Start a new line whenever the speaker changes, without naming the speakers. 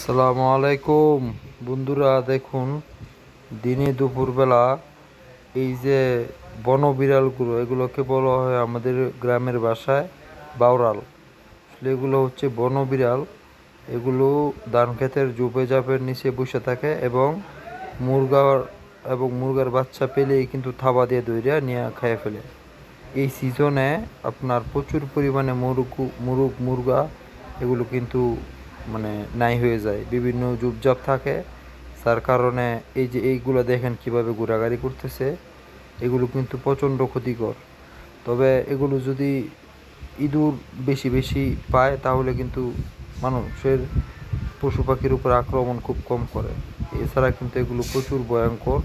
আসসালামু আলাইকুম বন্ধুরা, দেখুন দিনে দুপুরবেলা এই যে বনবিড়ালগুলো, এগুলোকে বলা হয় আমাদের গ্রামের ভাষায় বাউরাল। আসলে এগুলো হচ্ছে বনবিড়াল। এগুলো ধান ক্ষেতের ঝোপে ঝাপের নিচে বসে থাকে এবং মুরগার মুরগার বাচ্চা পেলেই কিন্তু থাবা দিয়ে দইরা নিয়ে খেয়ে ফেলে। এই সিজনে আপনার প্রচুর পরিমাণে মুরগা এগুলো কিন্তু নাই হয়ে যায়, বিভিন্ন ঝোপঝাপ থাকে। যার কারণে এই যে এইগুলো দেখেন কিভাবে ঘোরাঘুরি করতেছে, এগুলো কিন্তু প্রচণ্ড ক্ষতিকর। তবে এগুলো যদি ইঁদুর বেশি বেশি পায় তাহলে কিন্তু মানুষের পশু পাখির উপর আক্রমণ খুব কম করে। এছাড়া কিন্তু এগুলো প্রচুর ভয়ঙ্কর।